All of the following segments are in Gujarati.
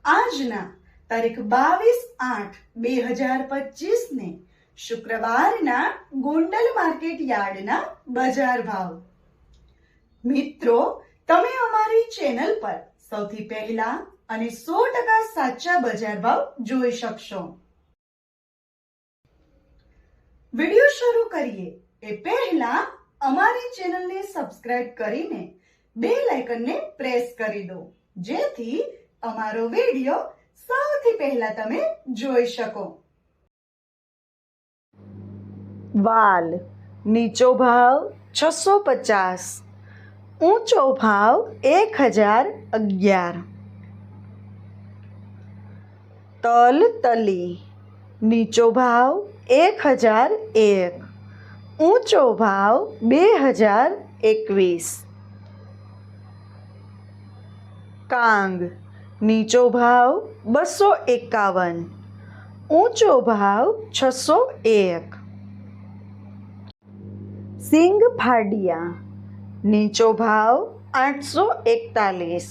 આજના તારીખ 22/8/2025 ને શુક્રવારના ગોંડલ માર્કેટ યાર્ડના બજાર ભાવ। મિત્રો, તમે અમારી ચેનલ પર સૌથી પહેલા અને 100% સાચા બજાર ભાવ જોઈ શકશો। વિડિયો શરૂ કરીએ એ પહેલા અમારી ચેનલને સબસ્ક્રાઇબ કરીને બેલ આઇકનને પ્રેસ કરી દો, જેથી અમારો વિડિયો સૌથી પહેલા તમે જોઈ શકો। વાલ નીચો ભાવ 650, ઊંચો ભાવ 1011। તલ તલી નીચો ભાવ 1001, ઊંચો ભાવ 2021। કાંગ નીચો ભાવ 251, ઊંચો ભાવ 601। સિંગ ફાડિયા નીચો ભાવ 841,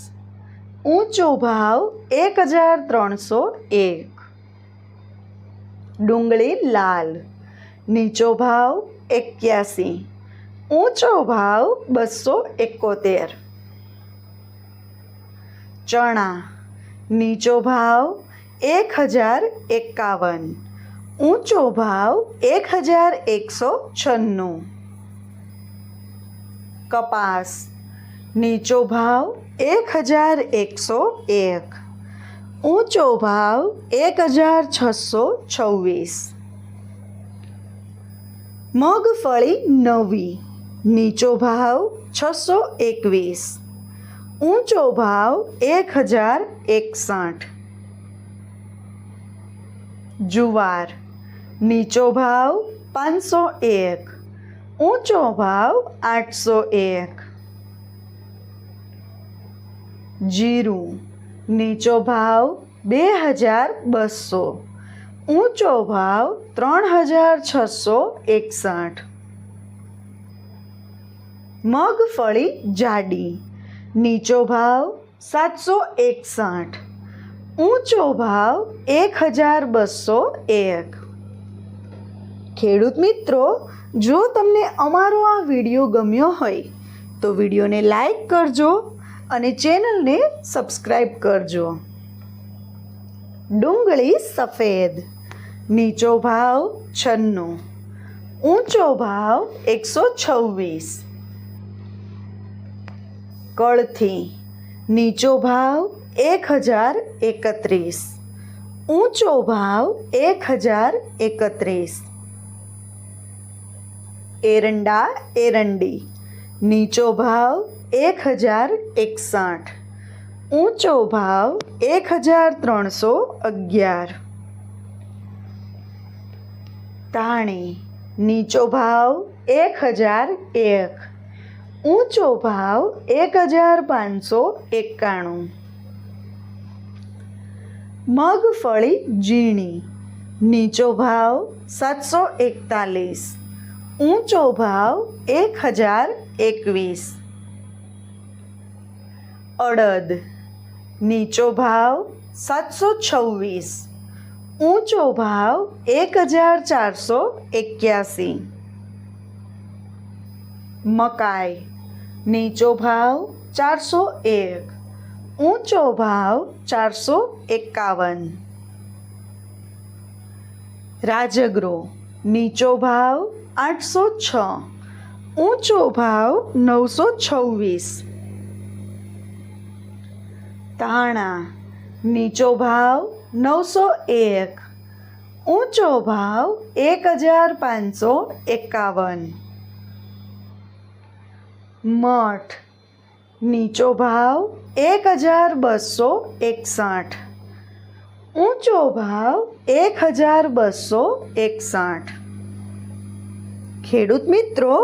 ઊંચો ભાવ 1301। ડુંગળી લાલ નીચો ભાવ 81, ઊંચો ભાવ 271। ચણા નીચો ભાવ 1051, ઊંચો ભાવ 1196। કપાસ નીચો ભાવ 1101, ઊંચો ભાવ 1626। મગફળી નવી નીચો ભાવ 621, ઊંચો ભાવ 1061। જુવાર નીચો ભાવ 501, ઊંચો ભાવ 801। જીરું નીચો ભાવ 2200, ઊંચો ભાવ 3661। મગફળી જાડી નીચો ભાવ 761, ઊંચો ભાવ 1201। ખેડૂત મિત્રો, જો તમને અમારો આ વિડીયો ગમ્યો હોય તો વિડીયોને લાઈક કરજો અને ચેનલને સબસ્ક્રાઈબ કરજો। ડુંગળી સફેદ નીચો ભાવ 96, ઊંચો ભાવ 126। કળથી નીચો ભાવ 1031, ઊંચો ભાવ 1031। એરંડા એરંડી નીચો ભાવ 1061, ઊંચો ભાવ 1311। ધાણી નીચો ભાવ 1001, ઊંચો ભાવ 1591। મગફળી ઝીણી નીચો ભાવ 741, ઊંચો ભાવ 1021। અડદ નીચો ભાવ 726, ઊંચો ભાવ 1481। મકાઈ નીચો ભાવ 401, ઊંચો ભાવ 451। રાજગરો નીચો ભાવ 806, ઊંચો ભાવ 926। ધાણા નીચો ભાવ 901, ઊંચો ભાવ 1551। મઠ નીચો ભાવ 1261, ઊંચો ભાવ 1261। ખેડૂત મિત્રો,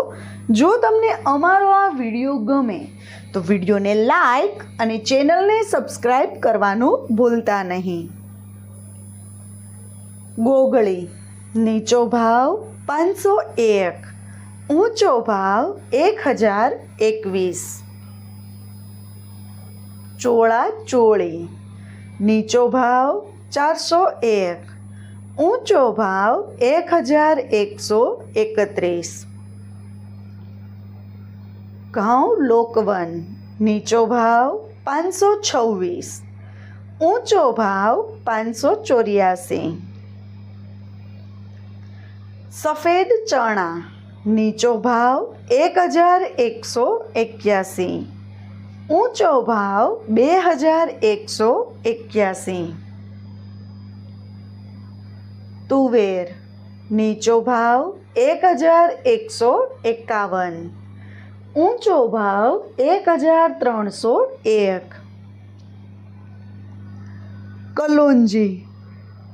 જો તમને અમારો આ વિડીયો ગમે તો વિડીયોને લાઈક અને ચેનલને સબસ્ક્રાઈબ કરવાનું ભૂલતા નહીં। ગોગળી નીચો ભાવ 501, ઊંચો ભાવ 1021। ચોળા ચોળી નીચો ભાવ 401, ઊંચો ભાવ 1131. ઘઉં લોકવન, નીચો ભાવ 526, ઊંચો ભાવ 584. સફેદ ચણા, નીચો ભાવ 1181, ઊંચો ભાવ 2181. તુવેર, નીચો ભાવ 1151, ઊંચો ભાવ 1301. કલોંજી,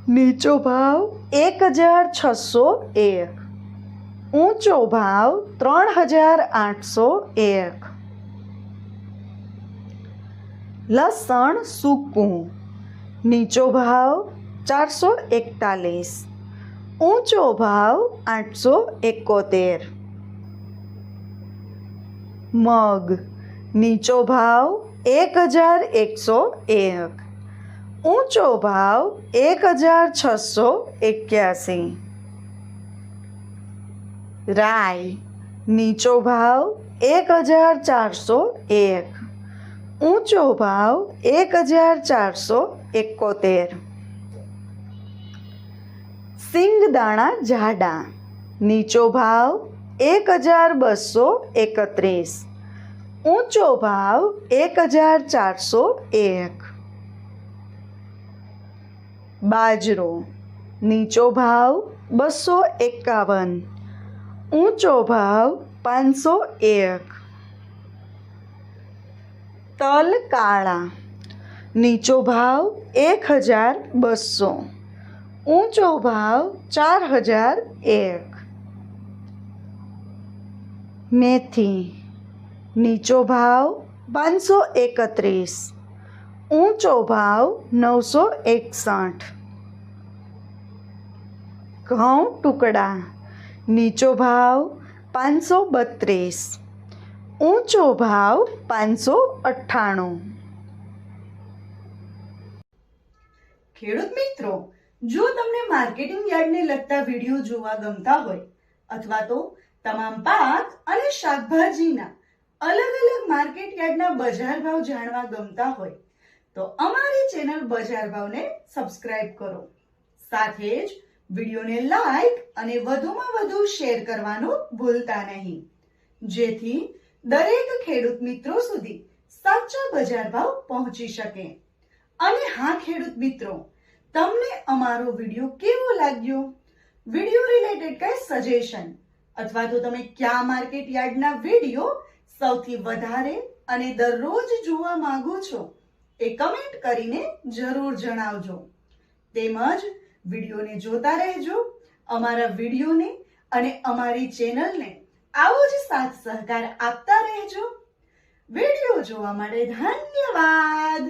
નીચો ભાવ 1601, ઊંચો ભાવ 3801. લસણ સૂકું, નીચો ભાવ 441, ઊંચો ભાવ 871. મગ, નીચો ભાવ 1101, ઊંચો ભાવ 1681. રાઈ, નીચો ભાવ 1401, ઊંચો ભાવ 1471. સિંગદાણા જાડા, નીચો ભાવ 1231, ઊંચો ભાવ 1401. બાજરો, નીચો ભાવ 251, ઊંચો ભાવ 501. તલ કાળા, નીચો ભાવ 1200, ઊંચો ભાવ 4001. મેથી, નીચો ભાવ 531, ઊંચો ભાવ 961. ઘઉં ટુકડા, નીચો ભાવ 532, ઊંચો ભાવ 598. ખેડૂત મિત્રો, જો તમને માર્કેટિંગ યાર્ડને લગતા વિડીયો જોવા ગમતા હોય અથવા તો તમામ પાક અને શાકભાજીના અલગ અલગ માર્કેટ યાર્ડના બજાર ભાવ જાણવા ગમતા હોય તો અમારી ચેનલ બજાર ભાવને સબસ્ક્રાઇબ કરો. સાથે જ વિડીયોને લાઈક અને વધુમાં વધુ શેર કરવાનું ભૂલતા નહીં, જેથી દરેક ખેડૂત મિત્રો સુધી સાચા બજાર ભાવ પહોંચી શકે. અને હા ખેડૂત મિત્રો, તમને અમારો વિડીયો કેવો લાગ્યો? વિડીયો રિલેટેડ કઈ સજેશન અથવા તો તમે કયા માર્કેટ યાર્ડના વિડીયો સૌથી વધારે અને દરરોજ જોવા માંગો છો એ કમેન્ટ કરીને જરૂર જણાવજો. તેમજ વિડીયોને જોતા રહેજો, અમારા વિડીયોને અને અમારી ચેનલને આવો જ સાથ સહકાર આપતા રહેજો. વિડીયો જોવા માટે ધન્યવાદ.